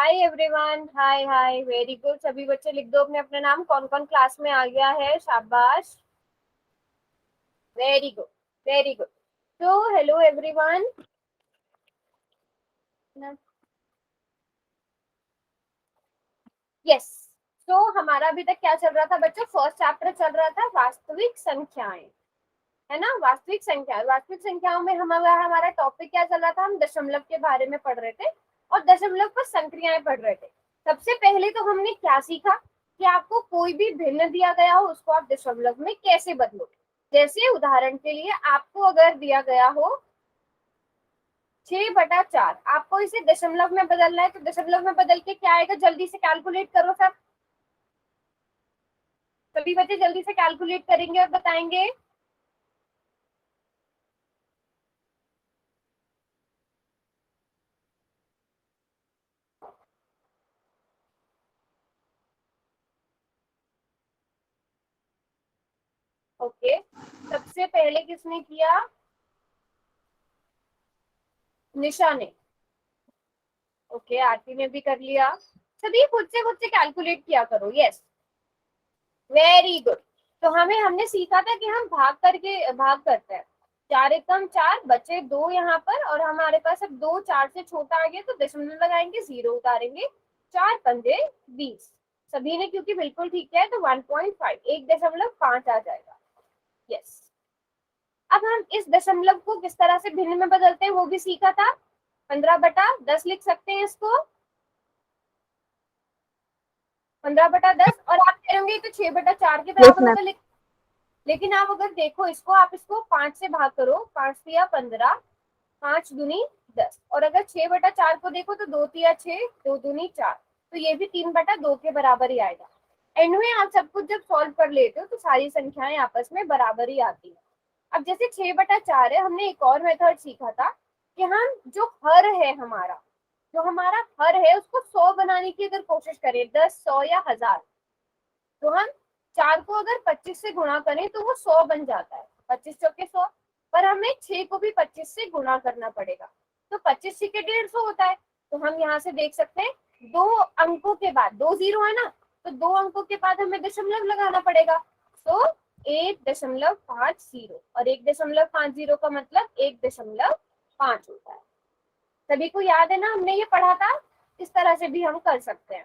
Hi everyone, हाय हाय, very good. सभी बच्चे लिख दो अपने अपने नाम, कौन कौन क्लास में आ गया है। शाबाश, वेरी गुड, वेरी गुड। तो हेलो एवरीवन। यस, तो हमारा अभी तक क्या चल रहा था बच्चों? फर्स्ट चैप्टर चल रहा था वास्तविक संख्याएं, है ना। वास्तविक संख्याओं में हमारा टॉपिक क्या चल रहा था? हम दशमलव के बारे में पढ़ रहे थे और दशमलव पर संक्रियाएं पढ़ रहे थे। सबसे पहले तो हमने क्या सीखा कि आपको कोई भी भिन्न दिया गया हो उसको आप दशमलव में कैसे बदलोगे। जैसे उदाहरण के लिए आपको अगर दिया गया हो 6/4, आपको इसे दशमलव में बदलना है, तो दशमलव में बदल के क्या आएगा? जल्दी से कैलकुलेट करो सब। सभी बच्चे जल्दी से कैलकुलेट करेंगे और बताएंगे। ओके, सबसे पहले किसने किया? निशा ने। ओके, आरती ने भी कर लिया। सभी खुद से कैलकुलेट किया करो। Yes, very good. तो हमने सीखा था कि हम भाग करते हैं। 4 एकम 4 बचे 2 यहाँ पर, और हमारे पास अब 2 4 से छोटा आ गया तो दशमलव लगाएंगे, 0 उतारेंगे। 4×5 20। सभी ने क्योंकि बिल्कुल ठीक किया है तो 1.5 1.5 आ जाएगा। यस, अब हम इस दशमलव को किस तरह से भिन्न में बदलते हैं वो भी सीखा था। 15/10 लिख सकते हैं इसको, 15/10। और आप कह रहे तो 6/4 के यस बराबर मैम। होगा, लेकिन आप अगर देखो इसको, आप इसको 5 से भाग करो। 5×3 = 15, 5×2 = 10। और अगर 6/4 को देखो तो 2×3 = 6, 2×2 = 4। तो ये भी 3/2 के बराबर ही आएगा। एंड में आप सब कुछ जब सॉल्व कर लेते हो तो सारी संख्याएं आपस में बराबर ही आती है। अब जैसे 6/4 है, हमने एक और मेथड सीखा था कि हम जो हर है हमारा, जो हमारा हर है उसको 100 बनाने की अगर कोशिश करें, 10, 100 या 1000, तो हम 4 को अगर 25 से गुणा करें तो वो 100 बन जाता है। 25 चौके 100, पर हमें 6 को भी 25 से गुणा करना पड़ेगा। तो 25 6 के 150 होता है। तो हम यहाँ से देख सकते हैं, 2 अंकों के बाद 2 0 है ना, तो 2 अंकों के बाद हमें दशमलव लगाना पड़ेगा। तो 1.50 और 1.50 का मतलब 1.5 होता है। सभी को याद है ना, हमने ये पढ़ा था। इस तरह से भी हम कर सकते हैं।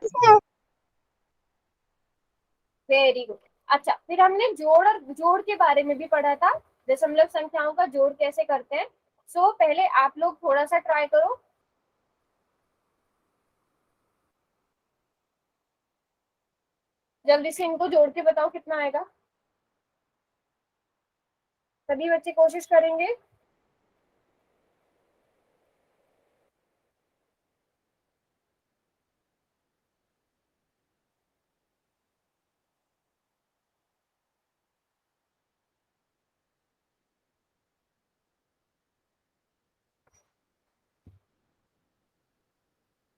Very good. अच्छा, फिर हमने जोड़ के बारे में भी पढ़ा था, दशमलव संख्याओं का जोड़ कैसे करते हैं। सो पहले आप लोग थोड़ा सा ट्राई करो, जल्दी से इनको जोड़ के बताओ कितना आएगा। सभी बच्चे कोशिश करेंगे।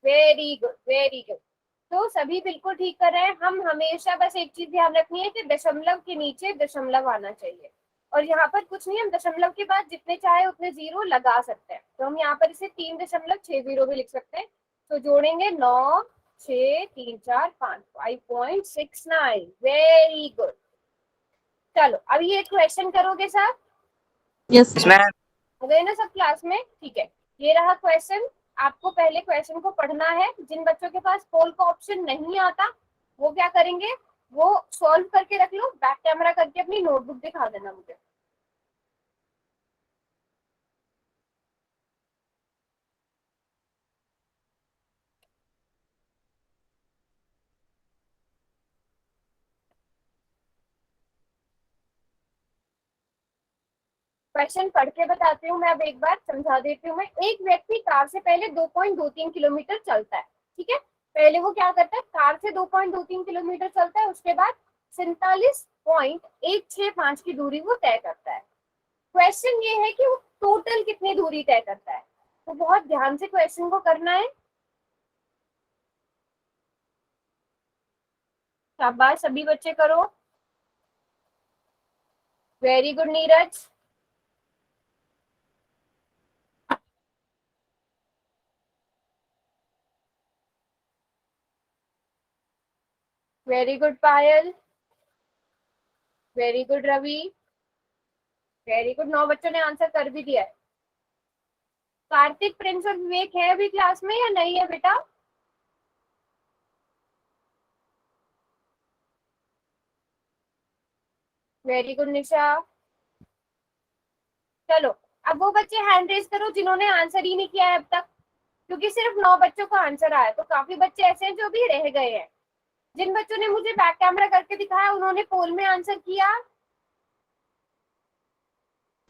Very good, very good. तो सभी बिल्कुल ठीक कर रहे हैं। हम हमेशा बस एक चीज ध्यान रखनी है कि दशमलव के नीचे दशमलव आना चाहिए। और यहाँ पर कुछ नहीं, हम दशमलव के बाद जितने चाहे उतने 0 लगा सकते हैं। तो हम यहाँ पर इसे 3.60 भी लिख सकते हैं। तो जोड़ेंगे 9 6 3 4 5, 5.69। Very good. चलो, अब ये क्वेश्चन करोगे सर? Yes ma'am. हो गए ना सब क्लास में? ठीक है, ये रहा क्वेश्चन। आपको पहले क्वेश्चन को पढ़ना है। जिन बच्चों के पास पोल का ऑप्शन नहीं आता वो क्या करेंगे, वो सॉल्व करके रख लो, बैक कैमरा करके अपनी नोटबुक दिखा देना मुझे। क्वेश्चन पढ़ के बताती हूँ मैं, अब एक बार समझा देती हूँ मैं। एक व्यक्ति कार से पहले 2.23 किलोमीटर चलता है, ठीक है। पहले वो क्या करता है, कार से 2.23 किलोमीटर चलता है, उसके बाद 47.165 की दूरी वो तय करता है। क्वेश्चन ये है कि वो टोटल कितनी दूरी तय करता है। तो बहुत ध्यान से क्वेश्चन को करना है। शाबाश, सभी बच्चे करो। Very good Neeraj. Very good Payal, very good Ravi, very good. 9 बच्चों ने आंसर कर भी दिया है। कार्तिक, प्रिंस और विवेक है अभी क्लास में या नहीं है बेटा? वेरी गुड निशा। चलो, अब वो बच्चे हैंड रेज करो जिन्होंने आंसर ही नहीं किया है अब तक, क्योंकि सिर्फ 9 बच्चों का आंसर आया, तो काफी बच्चे ऐसे हैं जो भी रह गए हैं। जिन बच्चों ने मुझे बैक कैमरा करके दिखाया उन्होंने पोल में आंसर किया।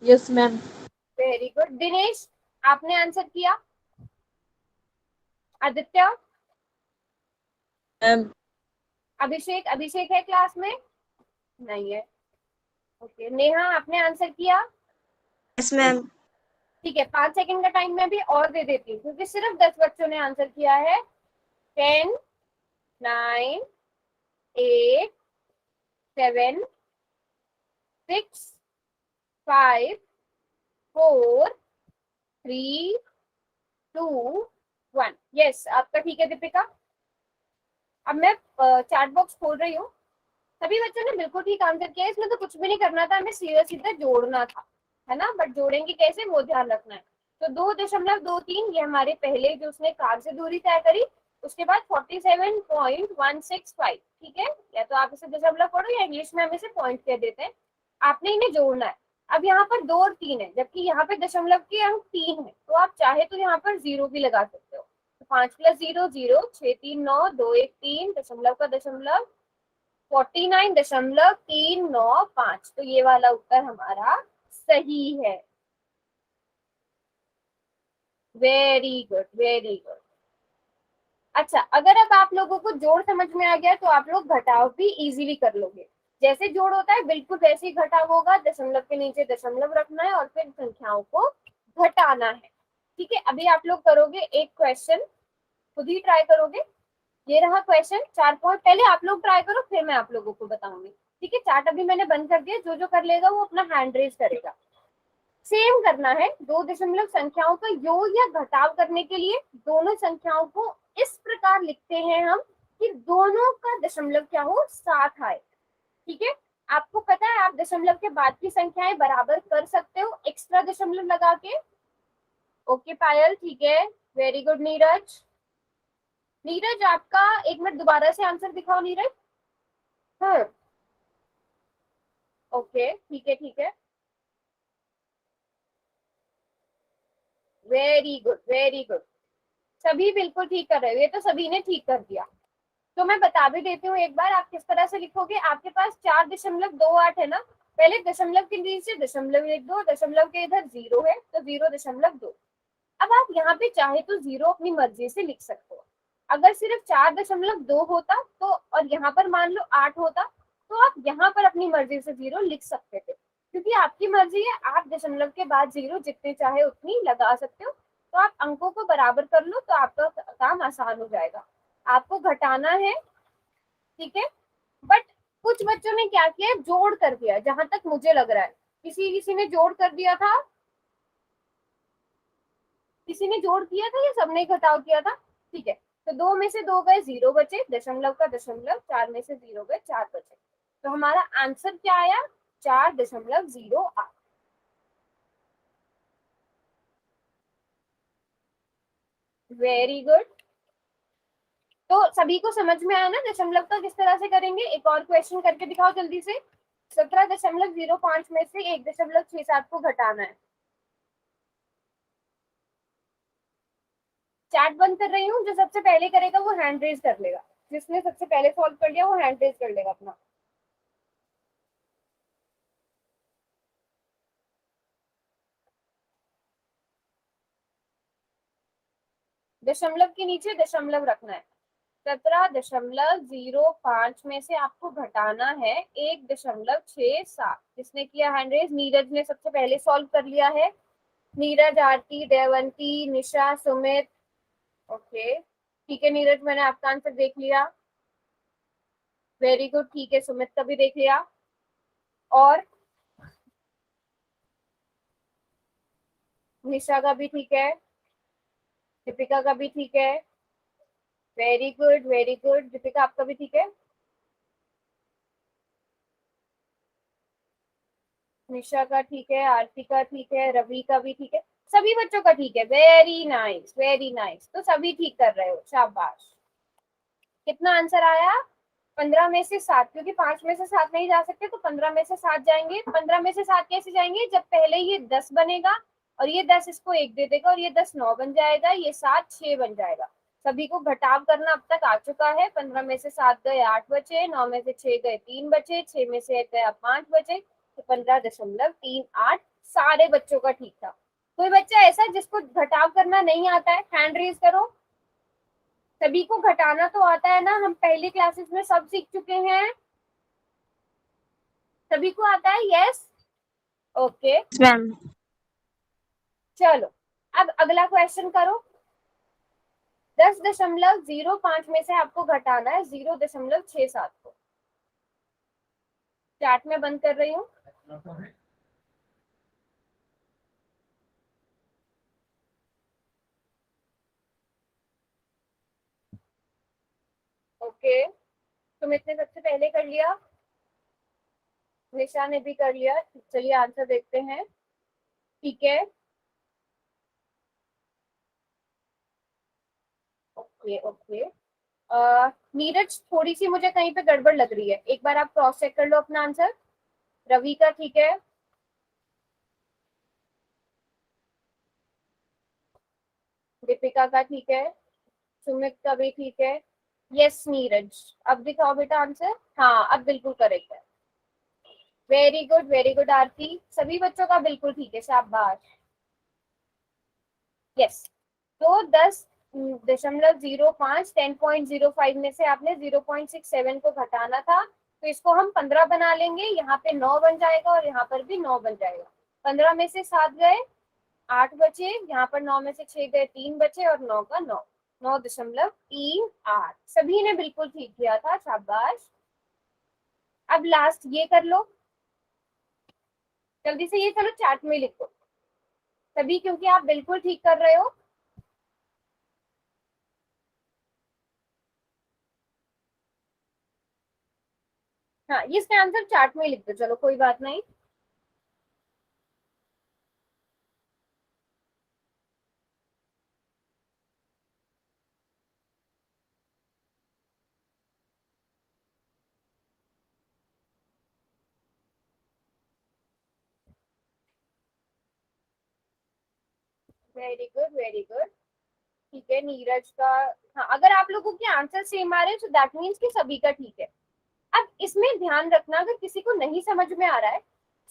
Yes, ma'am. Very good. Dinesh, आपने आंसर किया? आदित्य, Ma'am. अभिषेक, अभिषेक है क्लास में? नहीं है। ओके, नेहा आपने आंसर किया? Yes ma'am. ठीक है, 5 सेकंड का टाइम मैं भी और दे देती हूँ क्योंकि सिर्फ 10 बच्चों ने आंसर किया है। 10, 9, 8, 7, 6, 5, 4, 3, 2, 1। यस, आपका ठीक है दीपिका। अब मैं चैट बॉक्स खोल रही हूँ। सभी बच्चों ने बिल्कुल ठीक आंसर किया है, इसमें तो कुछ भी नहीं करना था, हमें सीधा सीधा जोड़ना था, है ना? बट जोड़ेंगे कैसे वो ध्यान रखना है। तो 2.23 ये हमारे पहले जो उसने कार से दूरी तय करी, उसके बाद 47.165, ठीक है? या तो आप इसे दशमलव पढ़ो या इंग्लिश में हम इसे पॉइंट कह देते हैं। आपने इन्हें जोड़ना है। अब यहाँ पर 2 और 3 है, जबकि यहाँ पे दशमलव के अंक 3 है, तो आप चाहे तो यहाँ पर 0 भी लगा सकते हो। तो 5 + 0 0, 6 3 9, 2 1 3, दशमलव का दशमलव 49.395। तो ये वाला उत्तर हमारा सही है। Very good, very good. अच्छा, अगर अब आप लोगों को जोड़ समझ में आ गया तो आप लोग घटाव भी इजीली कर लोगे। जैसे जोड़ होता है बिल्कुल वैसे ही घटाव होगा। दशमलव के नीचे दशमलव रखना है और फिर संख्याओं को घटाना है। ठीक है, अभी आप लोग करोगे एक क्वेश्चन, खुद ही ट्राई करोगे। ये रहा क्वेश्चन 4 पॉइंट। पहले आप लोग ट्राई करो, फिर मैं आप लोगों को बताऊंगी। ठीक है, चार्ट अभी मैंने बंद कर दिया। जो जो कर लेगा वो अपना हैंड रेज करेगा। सेम करना है। दो दशमलव संख्याओं का योग या घटाव करने के लिए दोनों संख्याओं को इस प्रकार लिखते हैं हम कि दोनों का दशमलव क्या हो, साथ आए। ठीक है, आपको पता है आप दशमलव के बाद की संख्याएं बराबर कर सकते हो एक्स्ट्रा दशमलव लगा के। ओके पायल, ठीक है। Very good Neeraj. नीरज आपका एक मिनट दोबारा से आंसर दिखाओ नीरज। हाँ, ओके, ठीक है, ठीक है। Very good, very good. सभी बिल्कुल ठीक कर रहे हो, ये तो सभी ने ठीक कर दिया। तो मैं बता भी देती हूँ एक बार, आप किस तरह से लिखोगे। आपके पास 4.28 है ना, पहले दशमलव के नीचे दशमलव लिख दो, दशमलव के इधर 0 है तो 0.2। अब आप यहाँ पे चाहे तो 0 अपनी मर्जी से लिख सकते हो। अगर सिर्फ 4.2 होता तो, और यहाँ पर मान लो 8 होता, तो आप यहाँ पर अपनी मर्जी से 0 लिख सकते थे, क्योंकि आपकी मर्जी है। आप दशमलव के बाद 0 जितने चाहे उतनी लगा सकते हो। तो आप अंकों को बराबर कर लो तो आपका काम आसान हो जाएगा। आपको घटाना है, ठीक है। बट कुछ बच्चों ने क्या किया, जोड़ कर दिया। जहां तक मुझे लग रहा है किसी किसी ने जोड़ कर दिया था, किसी ने जोड़ किया था या सबने घटाव किया था? ठीक है, तो 2 में से 2 गए, 0 बचे। दशमलव का दशमलव, 4 में से 0 गए, 4 बचे। तो हमारा आंसर क्या आया, 4.08। Very good. तो सभी को समझ में आया ना दशमलव का किस तरह से करेंगे? एक और क्वेश्चन करके दिखाओ जल्दी से। 17.05 में से 1.67 को घटाना है। चैट बंद कर रही हूँ। जो सबसे पहले करेगा वो हैंड रेज कर लेगा। जिसने सबसे पहले सॉल्व कर लिया वो हैंड रेज कर लेगा अपना। दशमलव के नीचे दशमलव रखना है। 17.05 में से आपको घटाना है 1.67। जिसने किया हैंड रेज, नीरज ने सबसे पहले सॉल्व कर लिया है। नीरज, आरती, देवंती, निशा, सुमित। ओके, ठीक है नीरज, मैंने आपका आंसर देख लिया। वेरी गुड, ठीक है, सुमित का भी देख लिया। और निशा का भी ठीक है, दीपिका का भी ठीक है। Very good, very good. Deepika आपका भी ठीक है। निशा का ठीक है, आरती का ठीक है, रवि का भी ठीक है, सभी बच्चों का ठीक है। Very nice, very nice. तो सभी ठीक कर रहे हो, शाबाश। कितना आंसर आया? 15 में से 7, क्योंकि 5 में से 7 नहीं जा सकते तो 15 में से 7 जाएंगे। 15 में से 7 कैसे जाएंगे? जब पहले ये 10 बनेगा और ये 10 इसको 1 दे देगा और ये 10 9 बन जाएगा, ये 7 6 बन जाएगा। सभी को घटाव करना अब तक आ चुका है। 15 में से 7 गए 8 बचे, 9 में से 6 गए 3 बचे, 6 में से 1 गया 5 बचे, तो 15.38 सारे बच्चों का ठीक था। कोई बच्चा ऐसा जिसको घटाव करना नहीं आता है? हैंड रेज करो। सभी को घटाना तो आता है ना, हम पहली क्लासेस में सब सीख चुके हैं। सभी को आता है? Yes, okay. Yes, ma'am. चलो अब अगला क्वेश्चन करो। 10.05 में से आपको घटाना है 0.67 को। चैट में बंद कर रही हूँ। ओके, सुमित ने सबसे पहले कर लिया, निशा ने भी कर लिया। चलिए आंसर देखते हैं। ठीक है, ओके ओके। नीरज, थोड़ी सी मुझे कहीं पे गड़बड़ लग रही है, एक बार आप क्रॉस चेक कर लो अपना आंसर। रवि का ठीक है, दीपिका का ठीक है, सुमित का भी ठीक है। यस नीरज, अब दिखाओ बेटा आंसर। हाँ, अब बिल्कुल करेक्ट है। वेरी गुड, वेरी गुड आरती, सभी बच्चों का बिल्कुल ठीक है, शाबाश। यस, तो 10.05 10.05 में से आपने 0.67 को घटाना था, तो इसको हम 15 बना लेंगे। यहाँ पे 9 बन जाएगा और यहाँ पर भी 9 बन जाएगा। 15 में से 7 गए 8 बचे, यहाँ पर 9 में से 6 गए 3 बचे और 9 का 9, 9.38। सभी ने बिल्कुल ठीक किया था, शाबाश। अब लास्ट ये कर लो जल्दी से, ये चलो चैट में लिखो सभी, क्योंकि आप बिल्कुल ठीक कर रहे हो। हाँ, इसका आंसर चैट में लिख दो, चलो कोई बात नहीं। Very good, very good. ठीक है, नीरज का। हाँ, अगर आप लोगों के आंसर सेम आ रहे हैं तो दैट मीन्स कि सभी का ठीक है। अब इसमें ध्यान रखना, अगर किसी को नहीं समझ में आ रहा है,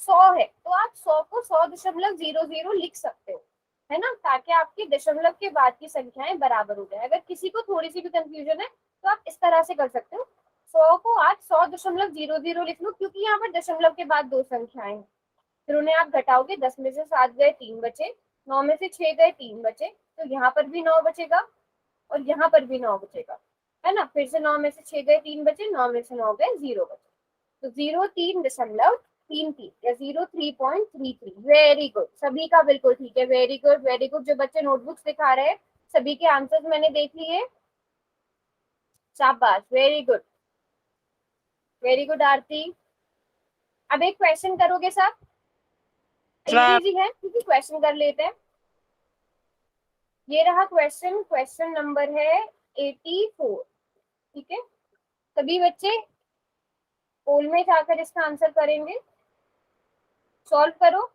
100 है तो आप 100 को 100.00 लिख सकते हो, है ना, ताकि आपकी दशमलव के बाद की संख्याएं बराबर हो जाए। अगर किसी को थोड़ी सी भी कंफ्यूजन है तो आप इस तरह से कर सकते हो, 100 को आज 100.00 लिख लो, क्योंकि यहाँ पर दशमलव के बाद दो संख्याएं हैं। फिर उन्हें आप घटाओगे, 10 में से 7 गए 3 बचे, 9 में से 6 गए 3 बचे, तो यहाँ पर भी 9 बचेगा और यहाँ पर भी 9 बचेगा, है ना। फिर से 9 में से 6 गए 3 बचे, 9 में से 9 गए 0 बचे, तो 03.33 या 03.33। वेरी गुड, सभी का बिल्कुल ठीक है। Very good, very good. जो बच्चे नोटबुक्स दिखा रहे हैं सभी के आंसर्स मैंने देख लिए, शाबाश, वेरी गुड, वेरी गुड आरती। अब एक क्वेश्चन करोगे सब? Yes, easy ma'am. इजी है, क्योंकि क्वेश्चन कर लेते हैं। ये रहा क्वेश्चन, क्वेश्चन नंबर है 84। ठीक है, सभी बच्चे पोल में जाकर इसका आंसर करेंगे, सॉल्व करो।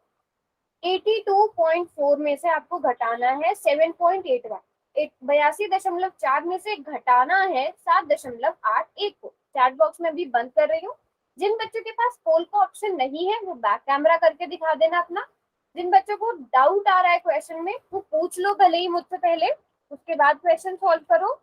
82.4 में से आपको घटाना है 7.81, 82.4 में से घटाना है 7.81 को। चैट बॉक्स में भी बंद कर रही हूँ। जिन बच्चों के पास पोल का ऑप्शन नहीं है वो बैक कैमरा करके दिखा देना अपना। जिन बच्चों को डाउट आ रहा है क्वेश्चन में वो पूछ लो भले ही मुझसे पहले, उसके बाद क्वेश्चन सॉल्व करो।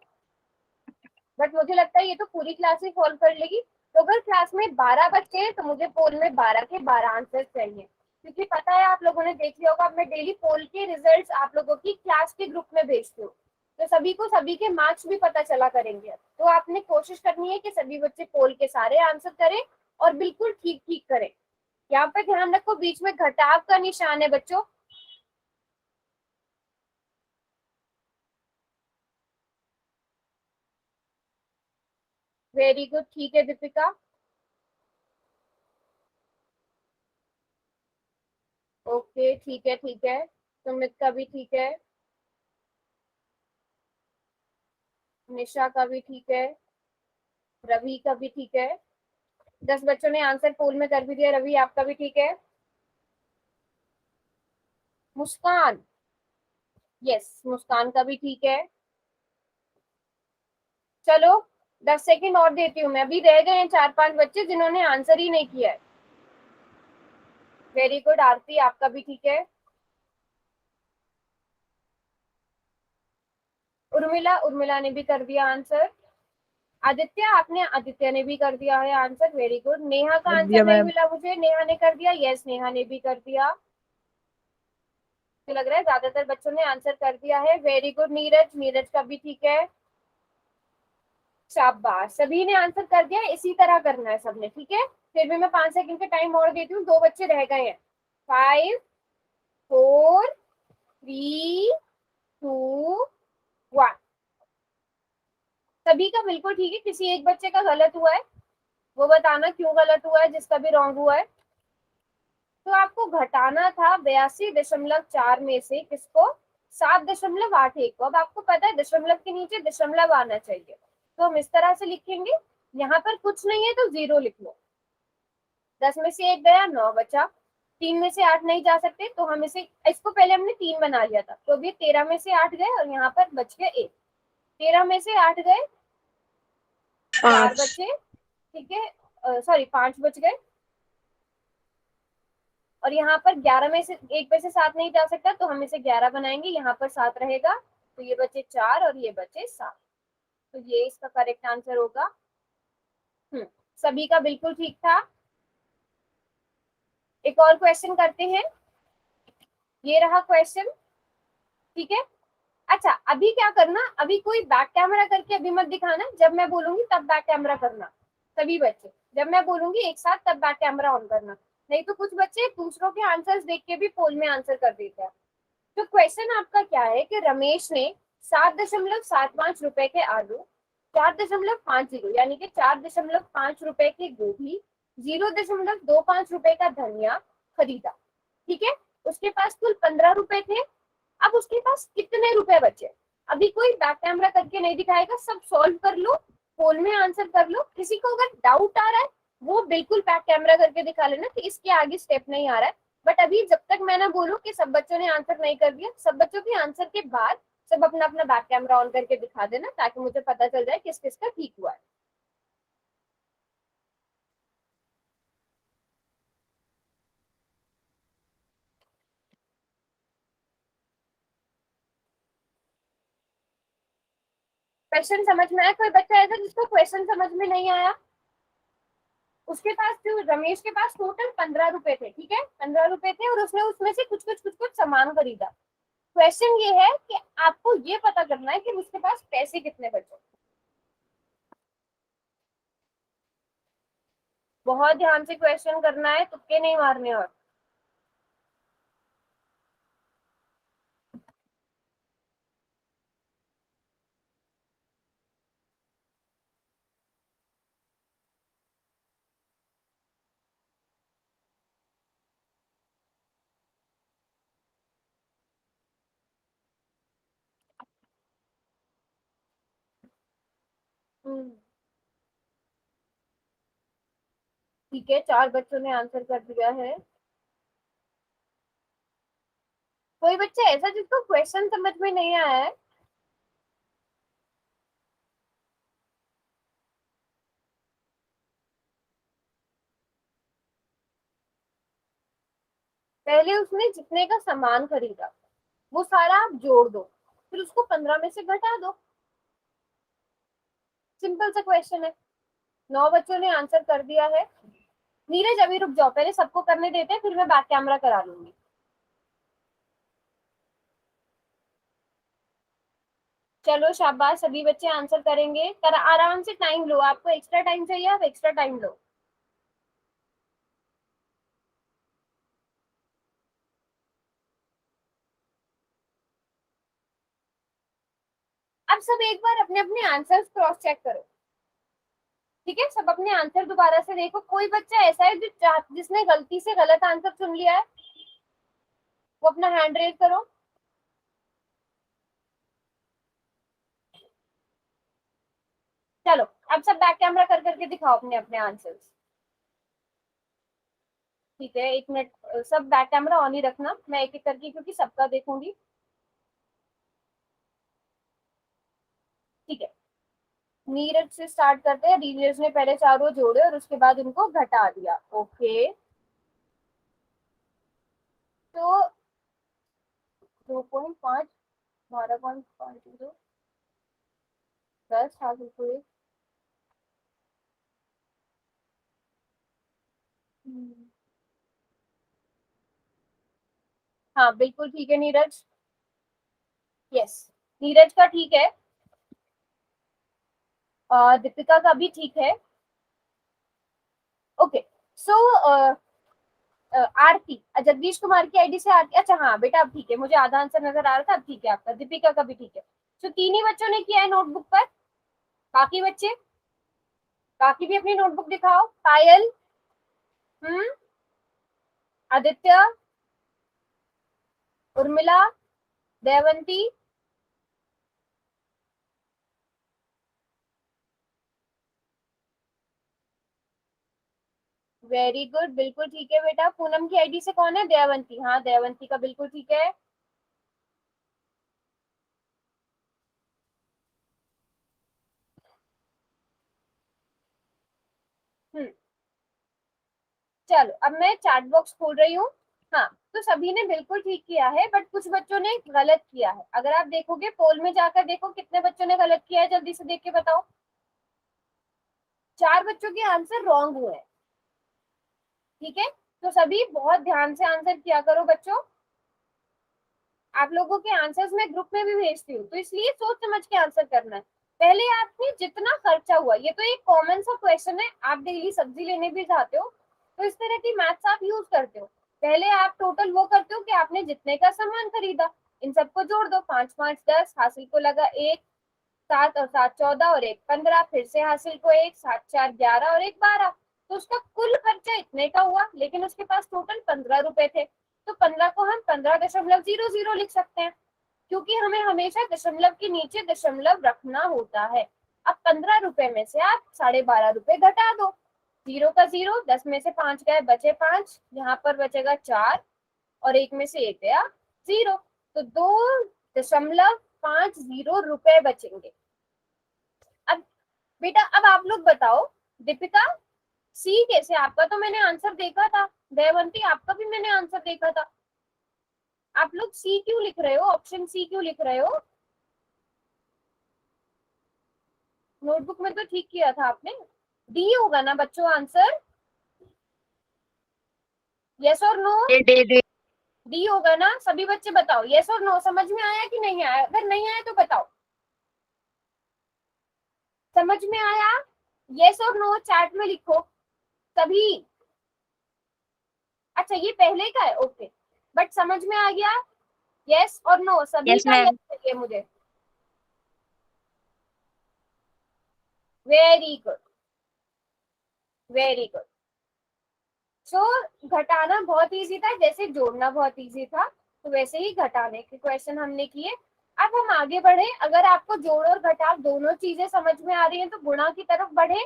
बट मुझे लगता है ये तो पूरी क्लास ही सॉल्व कर लेगी। तो अगर क्लास में 12 बच्चे हैं तो मुझे पोल में 12 के 12 आंसर चाहिए, क्योंकि पता है आप लोगों ने देख लिया होगा, मैं डेली पोल के रिजल्ट्स आप लोगों की क्लास के ग्रुप में भेजती हूँ, तो सभी को सभी के मार्क्स भी पता चला करेंगे। तो आपने कोशिश करनी है कि सभी बच्चे पोल के सारे आंसर करें और बिल्कुल ठीक ठीक करें। यहाँ पे ध्यान रखो, बीच में घटाव का निशान है बच्चों। वेरी गुड, ठीक है दीपिका। ओके ठीक है ठीक है, सुमित का भी ठीक है, निशा का भी ठीक है, रवि का भी ठीक है। 10 बच्चों ने आंसर पोल में कर भी दिया। रवि आपका भी ठीक है। मुस्कान, यस मुस्कान का भी ठीक है। चलो 10 सेकेंड और देती हूँ मैं, अभी रह गए हैं 4-5 बच्चे जिन्होंने आंसर ही नहीं किया है। वेरी गुड आरती, आपका भी ठीक है। उर्मिला, उर्मिला ने भी कर दिया आंसर। आदित्य, आपने, आदित्य ने भी कर दिया है आंसर। Very good. नेहा का कर आंसर दिया नहीं मैम। मिला मुझे, नेहा ने कर दिया। यस नेहा ने भी कर दिया। तो लग रहा है ज्यादातर बच्चों ने आंसर कर दिया है। वेरी गुड नीरज, नीरज का भी ठीक है। शाबाश, सभी ने आंसर कर दिया। इसी तरह करना है सबने, ठीक है। फिर भी मैं 5 सेकंड का टाइम और देती हूँ, 2 बच्चे रह गए हैं। 5, 4, 3, 2, 1। सभी का बिल्कुल ठीक है, किसी एक बच्चे का गलत हुआ है, वो बताना क्यों गलत हुआ है, जिसका भी रॉन्ग हुआ है। तो आपको घटाना था 82.4 में से किसको, 7.81 को। अब आपको पता है दशमलव के नीचे दशमलव आना चाहिए, तो हम इस तरह से लिखेंगे। यहाँ पर कुछ नहीं है तो 0 लिख लो। 10 में से 1 गया, 9 बचा। 3 में से 8 नहीं जा सकते, तो हम इसे, इसको पहले हमने 3 बना लिया था, तो अभी 13 में से 8 गए और यहाँ पर बच गए 1। 13 में से 8 गए, 4 5। बचे, ठीक है, सॉरी 5 बच गए। और यहाँ पर 11 में से 1 में से 7 नहीं जा सकता, तो हम इसे 11 बनाएंगे, यहाँ पर 7 रहेगा, तो ये बचे 4 और ये बचे 7। तो ये इसका करेक्ट आंसर होगा। सभी का बिल्कुल ठीक था। एक और क्वेश्चन करते हैं, ये रहा क्वेश्चन, ठीक है। अच्छा अभी क्या करना, अभी कोई बैक कैमरा करके अभी मत दिखाना, जब मैं बोलूंगी तब बैक कैमरा करना। सभी बच्चे जब मैं बोलूंगी एक साथ तब बैक कैमरा ऑन करना, नहीं तो कुछ बच्चे दूसरों के आंसर्स देख के भी पोल में आंसर कर देते हैं। तो क्वेश्चन आपका क्या है कि रमेश ने 7.75 रुपए के आलू, 4.50 यानी कि 4.5 रुपए की गोभी, 0.25 रुपए का धनिया खरीदा, ठीक है। उसके पास कुल 15 रुपए थे। अब उसके पास कितने रुपए बचे, अभी कोई बैक कैमरा करके नहीं दिखाएगा, सब सॉल्व कर लो, फोन में आंसर कर लो। किसी को अगर डाउट आ रहा है वो बिल्कुल बैक कैमरा करके दिखा लेना कि इसके आगे स्टेप नहीं आ रहा है। बट अभी जब तक मैं ना बोलूं कि सब बच्चों ने आंसर नहीं कर दिया, सब बच्चों के आंसर के बाद सब अपना अपना बैक कैमरा ऑन करके दिखा देना, ताकि मुझे पता चल जाए किस किस का ठीक हुआ है। क्वेश्चन समझ में आया? कोई बच्चा ऐसा जिसको क्वेश्चन समझ में नहीं आया? उसके पास, जो रमेश के पास टोटल 15 रुपए थे, ठीक है, 15 रुपए थे और उसने उसमें से कुछ कुछ सामान खरीदा। क्वेश्चन ये है कि आपको ये पता करना है कि उसके पास पैसे कितने बचे। बहुत ध्यान से क्वेश्चन करना है, तुक्के नहीं मारने। और ठीक है, 4 बच्चों ने आंसर कर दिया है। कोई बच्चा ऐसा जिसको क्वेश्चन समझ में नहीं आया है? पहले उसने जितने का सामान खरीदा वो सारा आप जोड़ दो, फिर उसको 15 में से घटा दो। सिंपल सा क्वेश्चन है। 9 बच्चों ने आंसर कर दिया है। नीरज अभी रुक जाओ, पहले सबको करने देते हैं, फिर मैं बैक कैमरा करा लूंगी। चलो शाबाश, सभी बच्चे आंसर करेंगे। कर आराम से टाइम लो, आपको एक्स्ट्रा टाइम चाहिए आप एक्स्ट्रा टाइम लो। अब सब एक बार अपने अपने आंसर्स क्रॉस चेक करो, ठीक है। सब अपने आंसर दोबारा से देखो। कोई बच्चा ऐसा है जो जिसने गलती से गलत आंसर चुन लिया है? वो अपना हैंड रेज करो। चलो अब सब बैक कैमरा कर करके दिखाओ अपने अपने आंसर्स। ठीक है, 1 मिनट, सब बैक कैमरा ऑन ही रखना, मैं एक एक करके क्योंकि सबका देखूंगी। ठीक है, नीरज से स्टार्ट करते हैं। नीरज ने पहले चारों जोड़े और उसके बाद उनको घटा दिया। ओके, तो 2.5, 12.5, 10 हासिल हुए। हाँ बिल्कुल ठीक है नीरज, यस नीरज का ठीक है, दीपिका का भी ठीक है। ओके, सो आरती, जगदीश कुमार की आईडी से आरती, अच्छा हाँ बेटा अब ठीक है, मुझे आधा आंसर नजर आ रहा था, अब ठीक है आपका। दीपिका का भी ठीक है। तो तीन ही बच्चों ने किया है नोटबुक पर, बाकी बच्चे, बाकी भी अपनी नोटबुक दिखाओ। पायल, आदित्य, उर्मिला, देवंती, वेरी गुड, बिल्कुल ठीक है बेटा। पूनम की आईडी से कौन है? देवंती, हाँ देवंती का बिल्कुल ठीक है। हम्म, चलो अब मैं चैट बॉक्स खोल रही हूँ। हाँ, तो सभी ने बिल्कुल ठीक किया है, बट कुछ बच्चों ने गलत किया है। अगर आप देखोगे पोल में जाकर देखो कितने बच्चों ने गलत किया है, जल्दी से देख के बताओ। 4 बच्चों के आंसर रॉन्ग हुए हैं। ठीक है, तो सभी बहुत ध्यान से आंसर किया करो बच्चों। आप लोगों के आंसर्स मैं ग्रुप में भी भेजती हूँ, तो इसलिए सोच समझ के आंसर करना है। पहले आपने जितना खर्चा हुआ, ये तो एक कॉमन सा क्वेश्चन है, आप डेली सब्जी लेने भी जाते हो तो इस तरह की मैथ्स आप यूज करते हो। पहले आप टोटल वो करते हो कि आपने जितने का सामान खरीदा, इन सबको जोड़ दो, 5 5 10, हासिल को लगा 1, 7 और 7 14 और 1 15, फिर से हासिल को 1, 7 4 11 और 1 12। तो उसका कुल खर्चा इतने का हुआ, लेकिन उसके पास टोटल 15 रुपए थे। तो 15 को हम 15.00 लिख सकते हैं, क्योंकि हमें हमेशा दशमलव के नीचे दशमलव रखना होता है। अब 15 रुपए में से आप 12.5 रुपए घटा दो, 0 का 0, 10 में से 5 गए, बचे 5, यहाँ पर बचेगा 4 और 1 में से 1 गया 0, तो 2.50 रुपए बचेंगे। अब बेटा अब आप लोग बताओ, दीपिका सी कैसे? आपका तो मैंने आंसर देखा था, दयावंती आपका भी मैंने आंसर देखा था, आप लोग सी क्यों लिख रहे हो? ऑप्शन सी क्यों लिख रहे हो? नोटबुक में तो ठीक किया था आपने। डी होगा ना बच्चों आंसर? यस और नो? डी होगा ना? सभी बच्चे बताओ यस और नो, समझ में आया कि नहीं आया? अगर नहीं आया तो बताओ। समझ में आया? यस और नो चैट में लिखो सभी। अच्छा ये पहले का है, ओके, बट समझ में आ गया? यस और नो सभी Yes, का यस ma'am. चाहिए मुझे। Very good, very good. So घटाना बहुत इजी था, जैसे जोड़ना बहुत इजी था, तो वैसे ही घटाने के क्वेश्चन हमने किए। अब हम आगे बढ़े। अगर आपको जोड़ और घटाव दोनों चीजें समझ में आ रही हैं तो गुणा की तरफ बढ़े।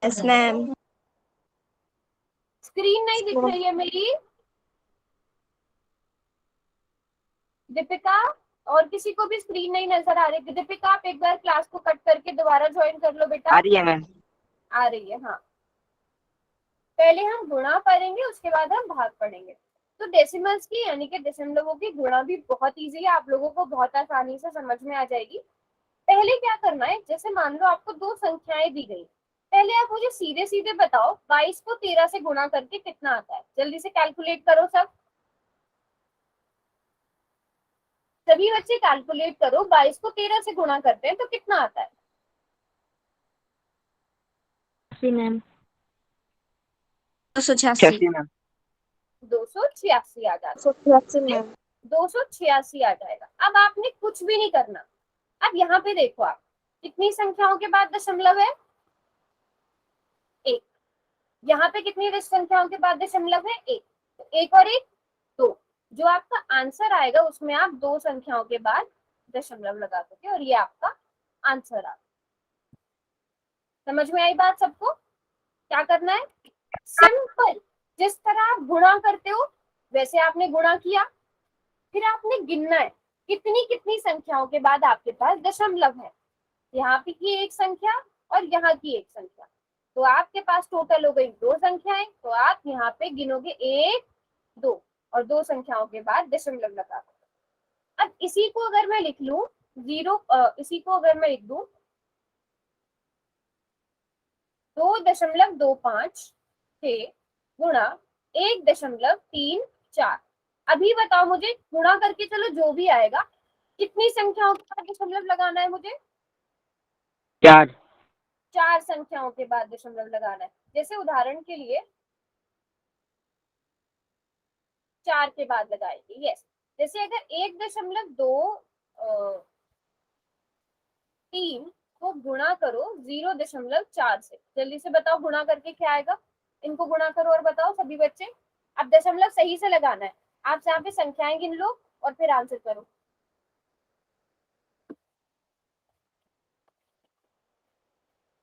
Yes, ma'am. स्क्रीन नहीं दिख रही है मेरी? दीपिका और किसी को भी स्क्रीन नहीं नजर आ रही? दीपिका आप एक बार क्लास को कट करके दोबारा ज्वाइन कर लो बेटा। आ रही है मैम। आ रही है, हाँ। पहले हम गुणा पढ़ेंगे, उसके बाद हम भाग पढ़ेंगे। तो डेसिमल्स की यानी कि दशमलवों की गुणा भी बहुत इजी है, आप लोगों को बहुत आसानी से समझ में आ जाएगी। पहले क्या करना है, जैसे मान लो आपको दो संख्याएं दी गई, पहले आप मुझे सीधे सीधे बताओ 22 को 13 से गुणा करके कितना आता है? जल्दी से कैलकुलेट करो सब, सभी बच्चे कैलकुलेट करो, 22 को 13 से गुणा करते हैं तो कितना आता है? Ma'am 286 ma'am. 286 आ जाता है। 286 मैम। 286 आ जाएगा। अब आपने कुछ भी नहीं करना। अब यहाँ पे देखो, आप कितनी संख्याओं के बाद दशमलव है? 1। यहाँ पे कितनी संख्याओं के बाद दशमलव है? 1। तो 1 और 1 2, जो आपका आंसर आएगा उसमें आप दो संख्याओं के बाद दशमलव लगा दोगे और ये आपका आंसर आ। समझ में आई बात सबको? क्या करना है? सिंपल, जिस तरह आप गुणा करते हो वैसे आपने गुणा किया, फिर आपने गिनना है कितनी कितनी संख्याओं के बाद आपके पास दशमलव है। यहाँ पे की एक संख्या और यहाँ की एक संख्या, तो आपके पास टोटल हो गई दो संख्याएं। तो आप यहाँ पे गिनोगे एक, दो, और दो संख्याओं के बाद दशमलव लगा। अब इसी को अगर मैं लिख लूं जीरो, इसी को अगर मैं लिख दूं 2.25 गुणा 1.34। अभी बताओ मुझे, गुणा करके चलो जो भी आएगा, कितनी संख्याओं के बाद दशमलव लगाना है मुझे? 4 चार संख्याओं के बाद दशमलव लगाना है। जैसे उदाहरण के लिए 4 के बाद लगाएंगे, यस। जैसे अगर 1.23 को गुणा करो 0.4 से, जल्दी से बताओ गुणा करके क्या आएगा? इनको गुणा करो और बताओ सभी बच्चे। अब दशमलव सही से लगाना है, आप यहाँ पे संख्याएं गिन लो और फिर आंसर करो।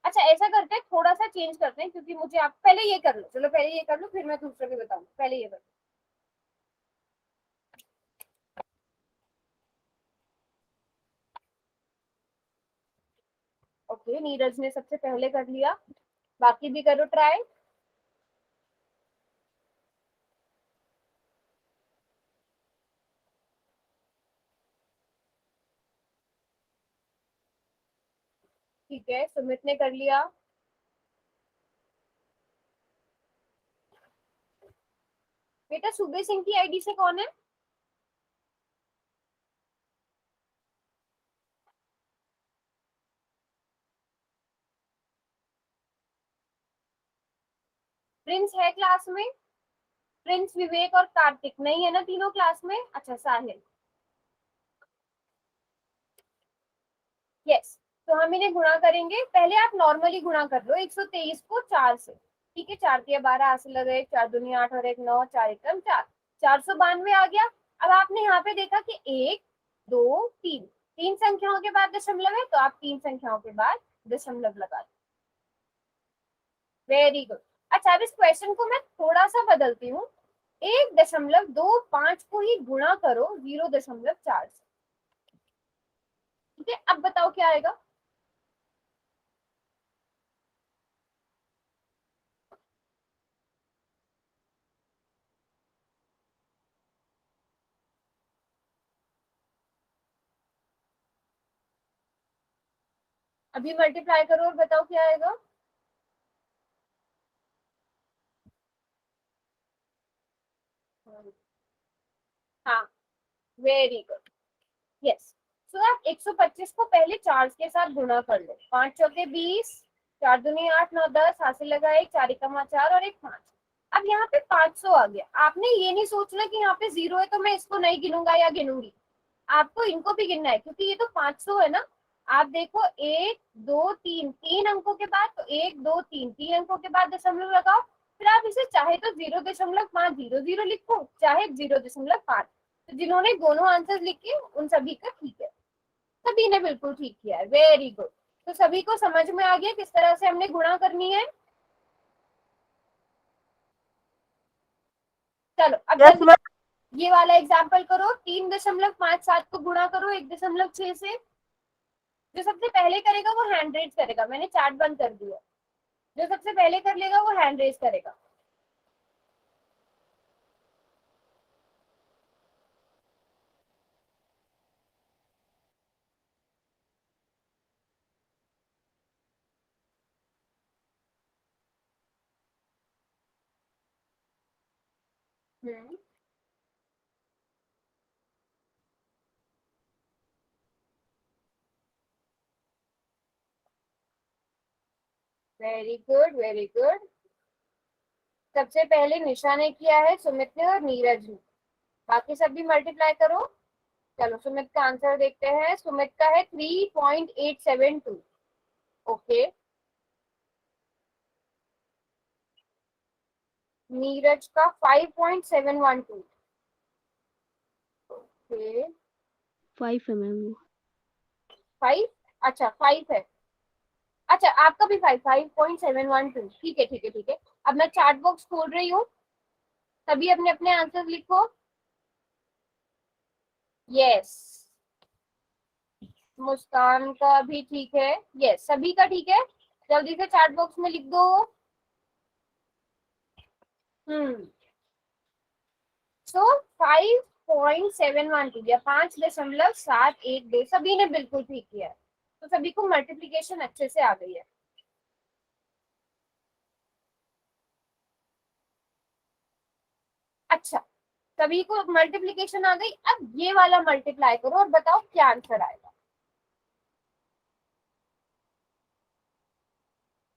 अच्छा ऐसा करते हैं, थोड़ा सा चेंज करते हैं, क्योंकि मुझे आप पहले ये कर लो, चलो पहले ये कर लो फिर मैं दूसरा भी बताऊँ, पहले ये कर लो। ओके, नीरज ने सबसे पहले कर लिया, बाकी भी करो ट्राई। ठीक है, सुमित ने कर लिया। बेटा सुबह सिंह की आईडी से कौन है? प्रिंस है क्लास में? प्रिंस, विवेक और कार्तिक नहीं है ना तीनों क्लास में? अच्छा साहिल, यस। तो हम इन्हें गुणा करेंगे, पहले आप नॉर्मली गुणा कर लो 123 को 4 से। ठीक है, 4 के 12 हासिल लगे, 4 दूनी 8 और 1 9, 4 एकम 4, 492 आ गया। अब आपने यहाँ पे देखा कि 1 2 3, तीन संख्याओं के बाद दशमलव है, तो आप तीन संख्याओं के बाद दशमलव लगा दो। Very good. अच्छा अब इस क्वेश्चन को मैं थोड़ा सा बदलती हूँ, 1.25 को ही गुणा करो 0.4 से। ठीक है, अब बताओ क्या आएगा? अभी मल्टीप्लाई करो और बताओ क्या आएगा? हाँ, वेरी गुड, यस। सो आप 125 को पहले 4 के साथ गुणा कर लो, 5 चौके 20, 4 दूनी 8 9 10, हासिल लगा 1, 4 एकम 4 और 1 5। अब यहाँ पे 500 आ गया। आपने ये नहीं सोचना कि यहाँ पे 0 है तो मैं इसको नहीं गिनूंगा या गिनूंगी, आपको इनको भी गिनना है, क्योंकि ये तो 500 है ना। आप देखो 1 2 3, तीन अंकों के बाद, तो 1 2 3, तीन अंकों के बाद दशमलव लगाओ। फिर आप इसे चाहे तो 0.500 लिखो, चाहे 0.5। तो जिन्होंने दोनों आंसर लिखे उन सभी का ठीक है, सभी ने बिल्कुल ठीक किया है, वेरी गुड। तो सभी को समझ में आ गया किस तरह से हमने गुणा करनी है? चलो अब यस जल्दी मैम। ये वाला एग्जाम्पल करो, 3.57 को गुणा करो 1.6 से। जो सबसे पहले करेगा वो हैंड रेज करेगा, मैंने चैट बंद कर दिया। जो सबसे पहले कर लेगा वो हैंड रेज करेगा। Very good, very good. सबसे पहले निशा ने किया है, सुमित ने और नीरज ने। बाकी सब भी मल्टीप्लाई करो। चलो सुमित का आंसर देखते हैं, सुमित का है 3.872। ओके, नीरज का 5.712। ओके 5 है मैम वो। 5, अच्छा 5 है, अच्छा आपका भी 5.712, ठीक है ठीक है ठीक है। अब मैं चार्ट बॉक्स खोल रही हूँ, सभी अपने अपने आंसर लिखो। यस, मुस्कान का भी ठीक है, यस सभी का ठीक है, जल्दी से चार्ट बॉक्स में लिख दो। सो 5.712 या 5.712, सभी ने बिल्कुल ठीक किया है, तो सभी को मल्टीप्लीकेशन अच्छे से आ गई है। अच्छा, सभी को मल्टीप्लीकेशन आ गई, अब ये वाला मल्टीप्लाई करो और बताओ क्या आंसर आएगा।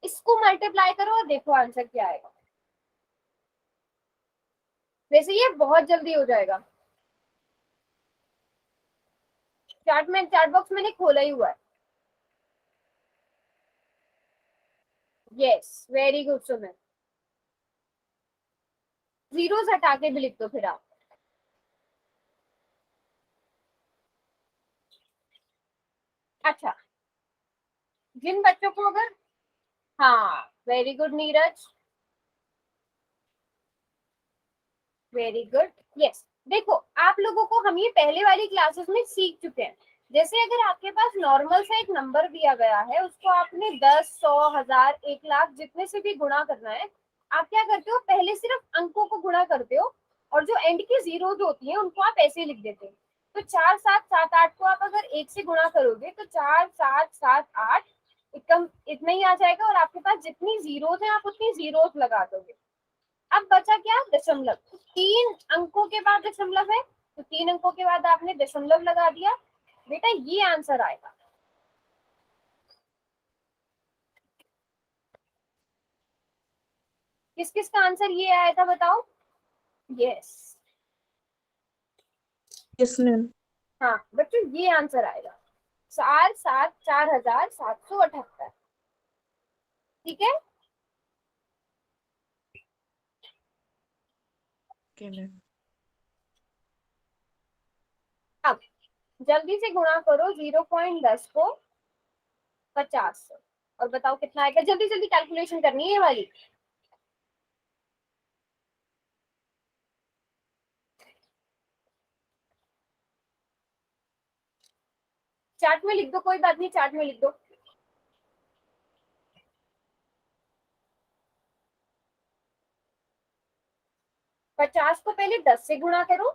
इसको मल्टीप्लाई करो और देखो आंसर क्या आएगा। वैसे ये बहुत जल्दी हो जाएगा, चार्ट बॉक्स मैंने खोला ही हुआ है। यस वेरी गुड सुमन, जीरोस हटा के भी लिख दो फिर आप। अच्छा, जिन बच्चों को अगर, हाँ very good Neeraj, very good. Yes, देखो आप लोगों को हम ये पहले वाली क्लासेस में सीख चुके हैं। जैसे अगर आपके पास नॉर्मल सा एक नंबर दिया गया है, उसको आपने 10, 100, 1000, 1 लाख जितने से भी गुणा करना है, आप क्या करते हो, पहले सिर्फ अंकों को गुणा करते हो और जो एंड की जीरोज होती हैं उनको आप ऐसे लिख देते हो। तो 4, 7, 7, 8 को आप अगर 1 से गुणा करोगे तो 4, 7, 7, 8 एकदम इतना ही आ जाएगा, और आपके पास जितनी जीरोज है आप उतनी जीरोज लगा दोगे। अब बचा क्या, दशमलव। तो 3 अंकों के बाद दशमलव है, तो 3 अंकों के बाद आपने दशमलव लगा दिया, बेटा ये आंसर आएगा। किस किस का आंसर ये आया था बताओ। Yes, yes ma'am. हाँ बच्चों ये आंसर आएगा, 4,7,4778, ठीक है। Okay ma'am. अब जल्दी से गुणा करो 0.10 को 50 से और बताओ कितना आएगा। जल्दी जल्दी कैलकुलेशन करनी है ये वाली। चार्ट में लिख दो, कोई बात नहीं, चार्ट में लिख दो। पचास को पहले 10 से गुणा करो,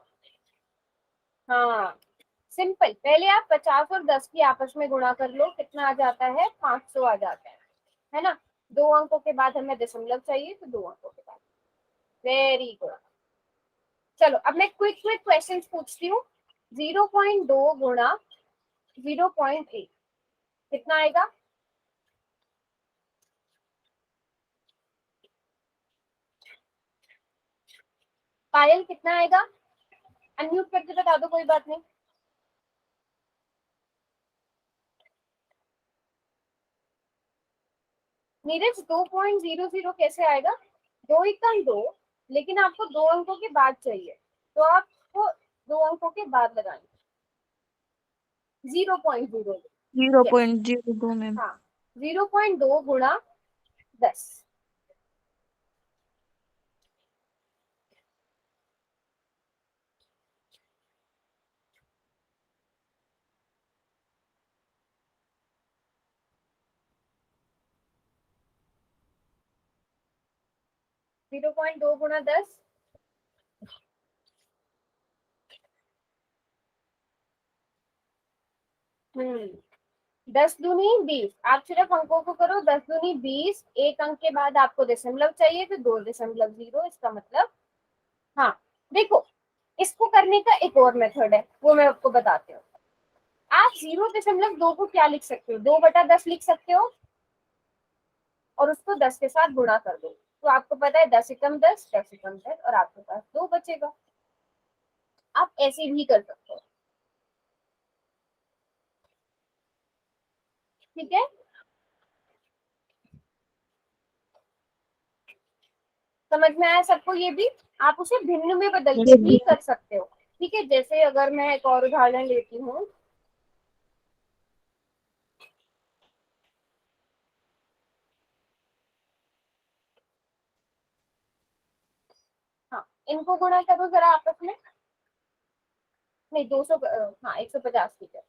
हाँ सिंपल, पहले आप 50 और 10 की आपस में गुणा कर लो, कितना आ जाता है, 500 आ जाता है ना। 2 अंकों के बाद हमें दशमलव चाहिए, तो 2 अंकों के बाद। Very good. चलो अब मैं क्विक क्विक क्वेश्चन पूछती हूँ। 0.2 गुणा 0.1 कितना आएगा। पायल कितना आएगा, अनम्यूट करके बता दो, कोई बात नहीं। नीरज 2.00 कैसे आएगा, 2 2, लेकिन आपको 2 अंकों के बाद चाहिए, तो आपको 2 अंकों के बाद लगाएंगे 0.0। 0.02 मैम। हाँ 0.2 गुणा 10, 0.2 गुणा 10, हम्म 10 दूनी 20। आप सिर्फ अंकों को करो, 10 दूनी 20, 1 अंक के बाद आपको दशमलव चाहिए, तो 2.0, इसका मतलब, हाँ देखो इसको करने का एक और मेथड है, वो मैं आपको बताती हूँ। आप 0.2 को क्या लिख सकते हो, 2/10 लिख सकते हो और उसको 10 के साथ गुणा कर दो, तो आपको पता है 10 एकम 10, 10 एकम 10, और आपके पास 2 बचेगा। आप ऐसे भी कर सकते हो, ठीक है। समझ में आया सबको, ये भी आप उसे भिन्न में बदल के यस भी कर सकते हो, ठीक है, जैसे अगर मैं एक और उदाहरण लेती हूँ, हाँ, इनको गुणा करो जरा आपस में। नहीं 200, हाँ 150 ठीक है।